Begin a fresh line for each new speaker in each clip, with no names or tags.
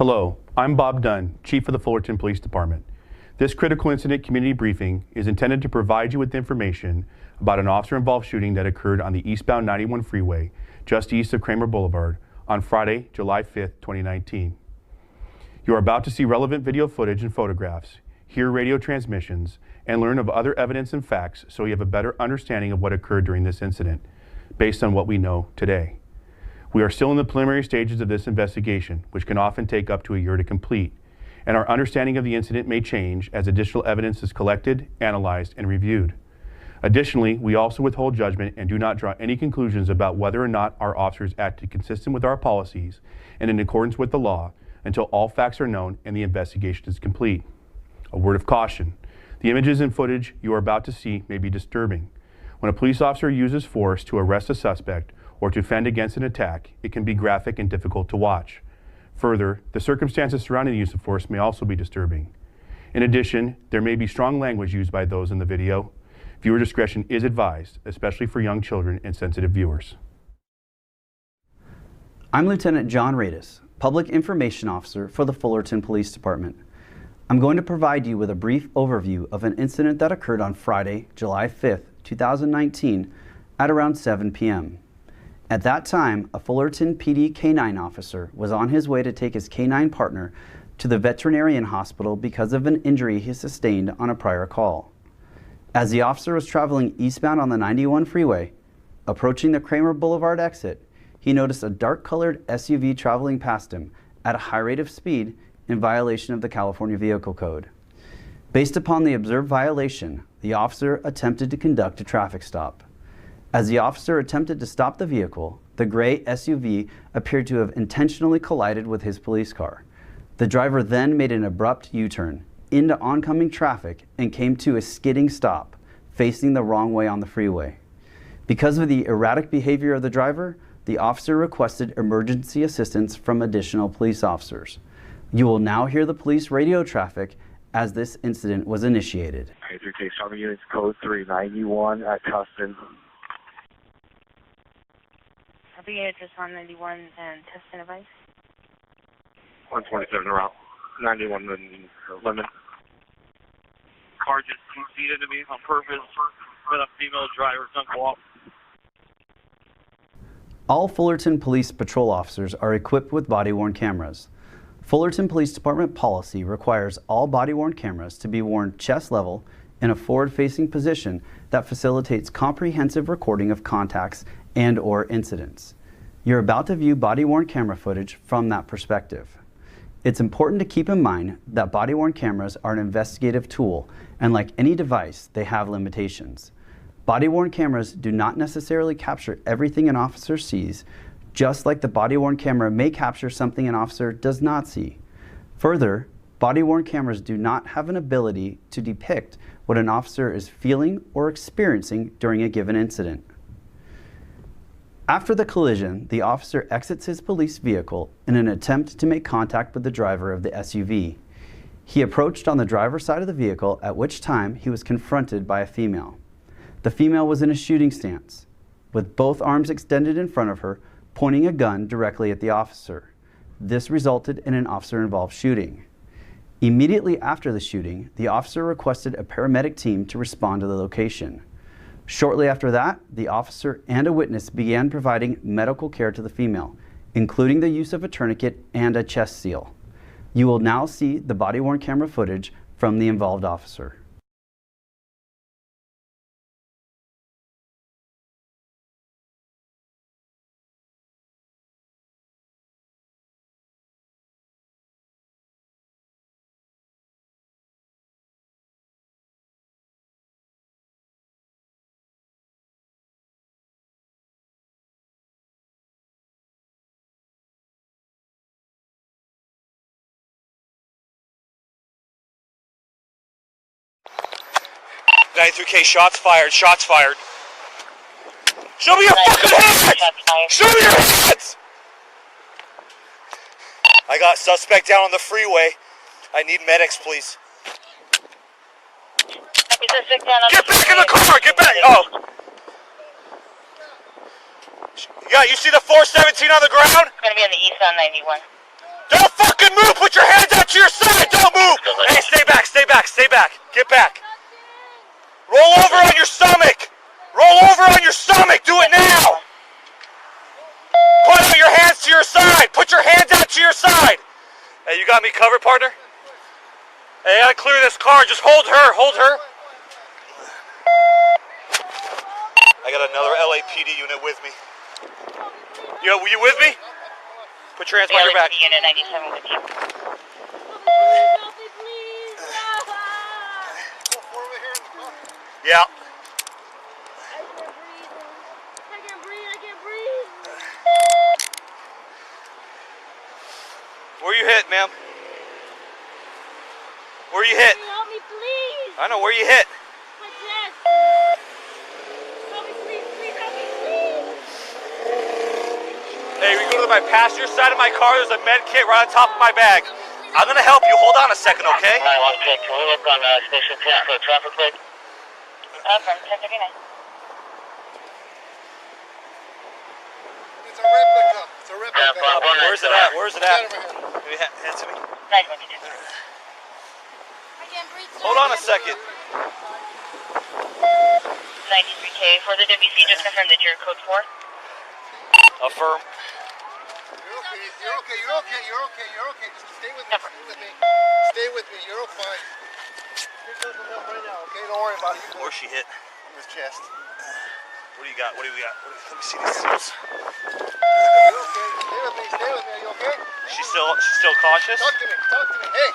Hello, I'm Bob Dunn, Chief of the Fullerton Police Department. This critical incident community briefing is intended to provide you with information about an officer-involved shooting that occurred on the eastbound 91 freeway just east of Kramer Boulevard on Friday, July 5th, 2019. You are about to see relevant video footage and photographs, hear radio transmissions, and learn of other evidence and facts so you have a better understanding of what occurred during this incident, based on what we know today. We are still in the preliminary stages of this investigation, which can often take up to a year to complete, and our understanding of the incident may change as additional evidence is collected, analyzed, and reviewed. Additionally, we also withhold judgment and do not draw any conclusions about whether or not our officers acted consistent with our policies and in accordance with the law until all facts are known and the investigation is complete. A word of caution: the images and footage you are about to see may be disturbing. When a police officer uses force to arrest a suspect or to fend against an attack, it can be graphic and difficult to watch. Further, the circumstances surrounding the use of force may also be disturbing. In addition, there may be strong language used by those in the video. Viewer discretion is advised, especially for young children and sensitive viewers.
I'm Lieutenant John Radis, Public Information Officer for the Fullerton Police Department. I'm going to provide you with a brief overview of an incident that occurred on Friday, July 5th, 2019 at around 7 p.m. At that time, a Fullerton PD K-9 officer was on his way to take his K-9 partner to the veterinarian hospital because of an injury he sustained on a prior call. As the officer was traveling eastbound on the 91 freeway, approaching the Kramer Boulevard exit, he noticed a dark-colored SUV traveling past him at a high rate of speed in violation of the California Vehicle Code. Based upon the observed violation, the officer attempted to conduct a traffic stop. As the officer attempted to stop the vehicle, the gray SUV appeared to have intentionally collided with his police car. The driver then made an abrupt U-turn into oncoming traffic and came to a skidding stop, facing the wrong way on the freeway. Because of the erratic behavior of the driver, the officer requested emergency assistance from additional police officers. You will now hear the police radio traffic as this incident was initiated.
3K Summer Units Code 391 at Tustin.
Copy unit just on 91 and Tustin device.
127 route. 91 limit.
Car just two-feet into me on purpose with a female driver. Don't go off.
All Fullerton Police Patrol officers are equipped with body-worn cameras. Fullerton Police Department policy requires all body-worn cameras to be worn chest level in a forward-facing position that facilitates comprehensive recording of contacts and/or incidents. You're about to view body-worn camera footage from that perspective. It's important to keep in mind that body-worn cameras are an investigative tool, and like any device, they have limitations. Body-worn cameras do not necessarily capture everything an officer sees, just like the body-worn camera may capture something an officer does not see. Further, body-worn cameras do not have an ability to depict what an officer is feeling or experiencing during a given incident. After the collision, the officer exits his police vehicle in an attempt to make contact with the driver of the SUV. He approached on the driver's side of the vehicle, at which time he was confronted by a female. The female was in a shooting stance, with both arms extended in front of her, pointing a gun directly at the officer. This resulted in an officer-involved shooting. Immediately after the shooting, the officer requested a paramedic team to respond to the location. Shortly after that, the officer and a witness began providing medical care to the female, including the use of a tourniquet and a chest seal. You will now see the body-worn camera footage from the involved officer.
.93K, shots fired, shots fired. Show me your fucking hands! Show me your hands! I got suspect down on the freeway. I need medics, please. Get back in the car! Get back! Oh! Yeah, you see the 417 on the ground?
It's going to be on the eastbound 91.
Don't fucking move! Put your hands out to your side! Don't move! Hey, stay back, stay back, stay back. Get back. Roll over on your stomach! Roll over on your stomach! Do it now! Put out your hands to your side! Put your hands out to your side! Hey, you got me covered, partner? Hey, I gotta clear this car. Just hold her, hold her. I got another LAPD unit with me. Yo, were you with me? Put your hands behind your back.
Unit 97 with you.
Yeah. Where you hit, ma'am? Where you hit?
Help me, please.
I know, where you hit?
My chest. Help me, please, please, help me, please.
Hey, we go to my passenger side of my car. There's a med kit right on top of my bag. I'm gonna help you. Hold on a second, okay?
916, can we look on station 10 for a traffic plate?
From 1039.
It's a replica. It's a replica.
Where's it at? Where's it at? Give me hand to me.
922.
I can't breathe.
Hold on a second.
93K for the WC. Just confirm that you're code 4.
Affirm.
You're okay. You're okay. You're okay. You're okay. You're okay. Just stay with me. Stay with me. Stay with me. You're fine. You're something up right now. Okay, don't worry about it.
Where's she hit?
In his chest.
What do you got? What do we got? Let me see these seals.
You're okay. Stay with me. Stay with me. Are you okay?
She's still conscious?
Talk to me. Talk to me. Hey,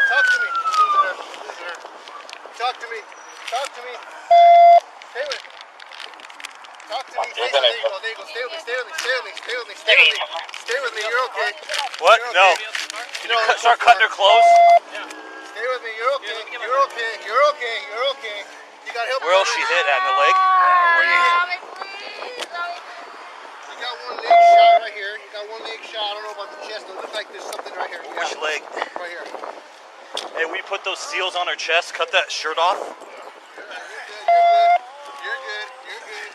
talk to me. Listen her. Listen her. Talk to me. Talk to me. Stay with me. Talk to me. There you go. There you go. Stay with me. Stay with me. Stay with me. Stay with me. Stay with me. Stay with me. You're okay.
What?
You're
No.
okay.
Can you start cutting her clothes?
Stay with me. You're okay. You're okay. You're okay. You're okay. You got help.
Where else she hit at? In the leg?
Where you hit?
Help me, please.
You got one leg shot right here. You got one leg shot. I don't know about the chest. It looks like there's something right here.
Which leg?
Right here.
Hey, we put those seals on her chest. Cut that shirt off.
You're good. You're good. You're good.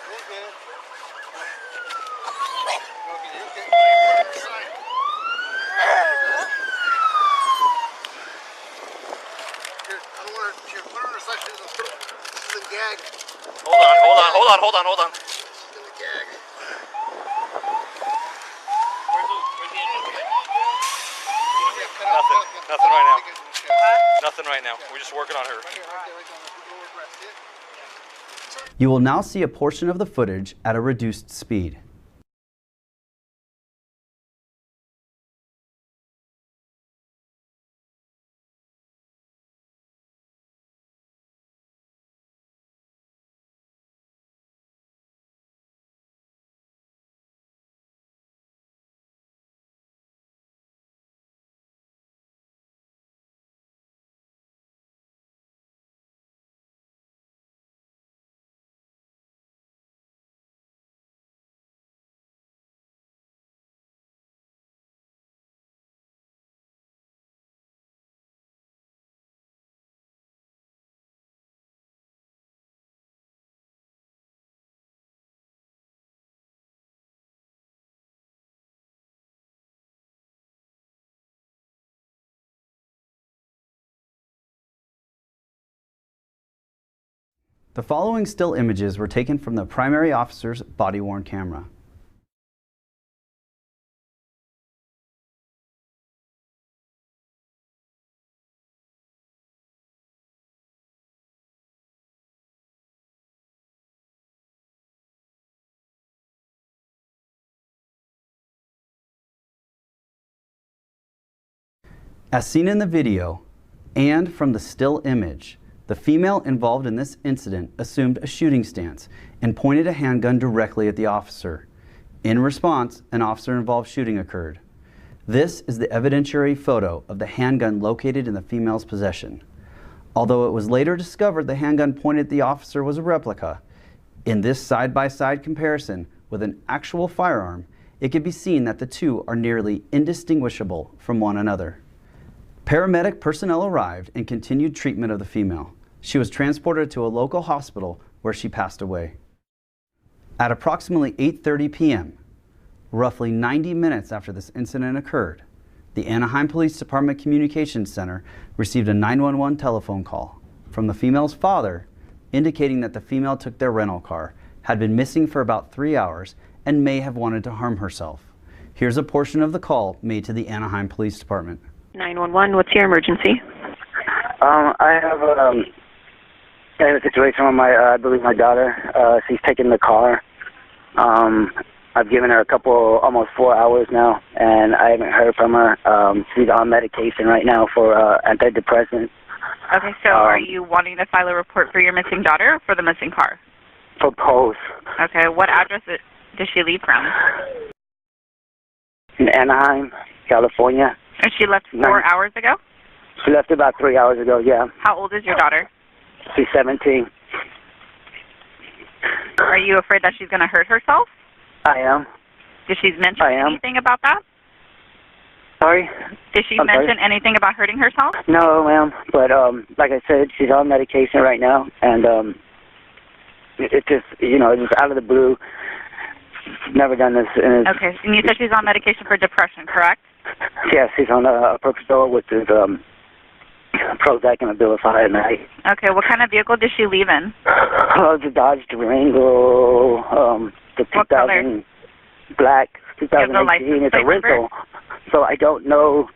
You're good. Okay, you're good. Put her aside. Here, I don't want her. Here, put her aside. She's in gag.
Hold on.
She's in the gag.
Nothing right now. Nothing right now. We're just working on her.
You will now see a portion of the footage at a reduced speed. The following still images were taken from the primary officer's body-worn camera. As seen in the video and from the still image, the female involved in this incident assumed a shooting stance and pointed a handgun directly at the officer. In response, an officer-involved shooting occurred. This is the evidentiary photo of the handgun located in the female's possession. Although it was later discovered the handgun pointed at the officer was a replica, in this side-by-side comparison with an actual firearm, it can be seen that the two are nearly indistinguishable from one another. Paramedic personnel arrived and continued treatment of the female. She was transported to a local hospital where she passed away. At approximately 8:30 p.m., Roughly 90 minutes after this incident occurred, the Anaheim Police Department Communications Center received a 911 telephone call from the female's father indicating that the female took their rental car, had been missing for about 3 hours, and may have wanted to harm herself. Here's a portion of the call made to the Anaheim Police Department.
911, what's your emergency?
I have a situation with I believe my daughter. She's taken the car. I've given her almost 4 hours now, and I haven't heard from her. She's on medication right now for antidepressants.
Okay, so are you wanting to file a report for your missing daughter or for the missing car?
For both.
Okay, what address does she leave from?
In Anaheim, California.
And she left 4 hours ago?
She left about 3 hours ago, yeah.
How old is your daughter?
She's 17.
Are you afraid that she's going to hurt herself?
I am.
Did she mention anything about that?
Sorry?
Did she mention anything about hurting herself?
No, ma'am. But like I said, she's on medication right now, and it just, it's just out of the blue. Never done this.
Okay, and you said she's on medication for depression, correct?
Yes, she's on a Percocet, which is Prozac and Abilify at night.
Okay, what kind of vehicle did she leave in?
It's a Dodge Durango, the 2000 black, 2018. It's a rental, so I don't know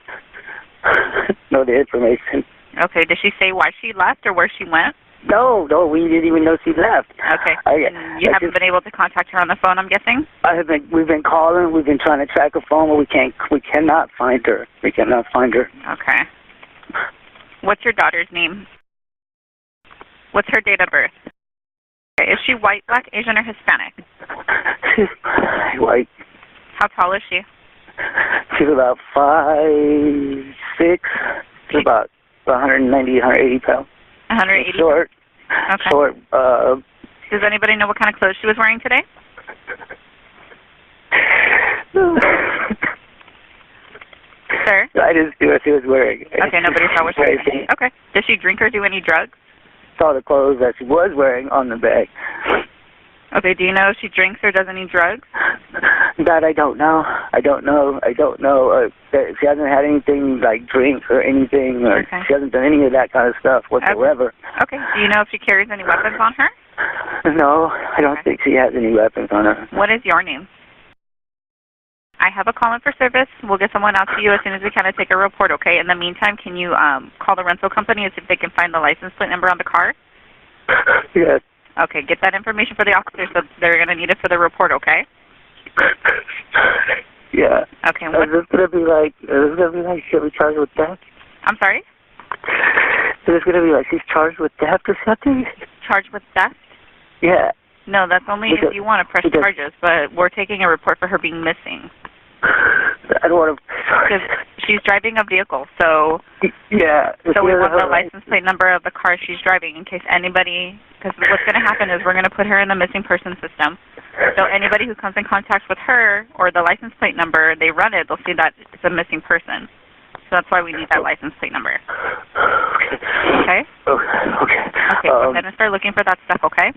the information.
Okay, did she say why she left or where she went?
No, we didn't even know she left.
Okay. You haven't been able to contact her on the phone, I'm guessing?
We've been calling, we've been trying to track her phone, but we cannot find her. We cannot find her.
Okay. What's your daughter's name? What's her date of birth? Okay. Is she white, black, Asian, or Hispanic?
She's white.
How tall is she?
She's about 5'6". She's about 190, 180 pounds.
180?
Short.
Okay.
Short.
Does anybody know what kind of clothes she was wearing today? Sir?
I didn't see what she was wearing.
Okay, nobody saw what she was wearing. Okay. Does she drink or do any drugs?
Saw the clothes that she was wearing on the bag.
Okay, do you know if she drinks or does any drugs?
That I don't know. She hasn't had anything like drinks or anything. Or
okay.
She hasn't done any of that kind of stuff whatsoever.
Okay. Do you know if she carries any weapons on her?
No, I don't think she has any weapons on her.
What is your name? I have a call in for service. We'll get someone out to you as soon as we can to take a report, okay? In the meantime, can you call the rental company and see if they can find the license plate number on the car?
Yes.
Okay, get that information for the officers, so they're going to need it for the report, okay?
Yeah.
Okay.
Is this going to be like she'll be charged with theft?
I'm sorry?
Is this going to be like she's charged with theft or something?
Charged with theft?
Yeah.
No, that's only if you want to press charges, but we're taking a report for her being missing.
I don't want to.
Because she's driving a vehicle, so
yeah.
So we want the license plate number of the car she's driving in case anybody. Because what's going to happen is we're going to put her in the missing person system. So anybody who comes in contact with her or the license plate number, they run it, they'll see that it's a missing person. So that's why we need that license plate number. Okay.
Okay.
Okay. Go ahead and start looking for that stuff. Okay.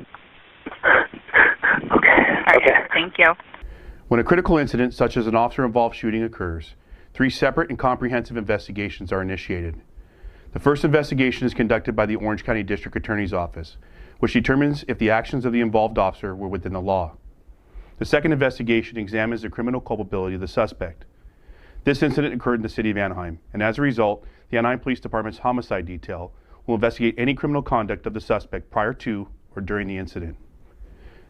Okay.
All right.
Okay.
Thank you.
When a critical incident such as an officer-involved shooting occurs, 3 separate and comprehensive investigations are initiated. The first investigation is conducted by the Orange County District Attorney's Office, which determines if the actions of the involved officer were within the law. The second investigation examines the criminal culpability of the suspect. This incident occurred in the city of Anaheim, and as a result, the Anaheim Police Department's homicide detail will investigate any criminal conduct of the suspect prior to or during the incident.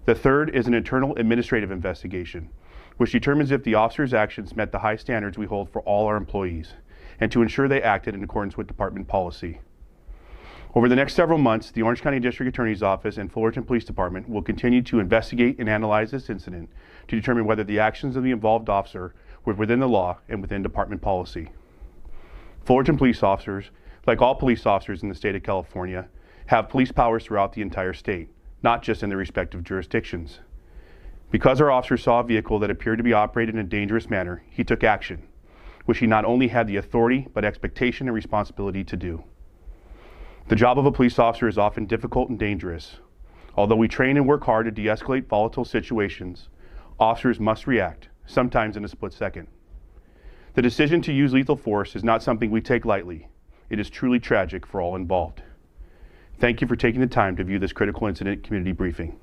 The third is an internal administrative investigation, which determines if the officer's actions met the high standards we hold for all our employees, and to ensure they acted in accordance with department policy. Over the next several months, the Orange County District Attorney's Office and Fullerton Police Department will continue to investigate and analyze this incident to determine whether the actions of the involved officer were within the law and within department policy. Fullerton police officers, like all police officers in the state of California, have police powers throughout the entire state, not just in their respective jurisdictions. Because our officer saw a vehicle that appeared to be operated in a dangerous manner, he took action, which he not only had the authority, but expectation and responsibility to do. The job of a police officer is often difficult and dangerous. Although we train and work hard to de-escalate volatile situations, officers must react, sometimes in a split second. The decision to use lethal force is not something we take lightly. It is truly tragic for all involved. Thank you for taking the time to view this critical incident community briefing.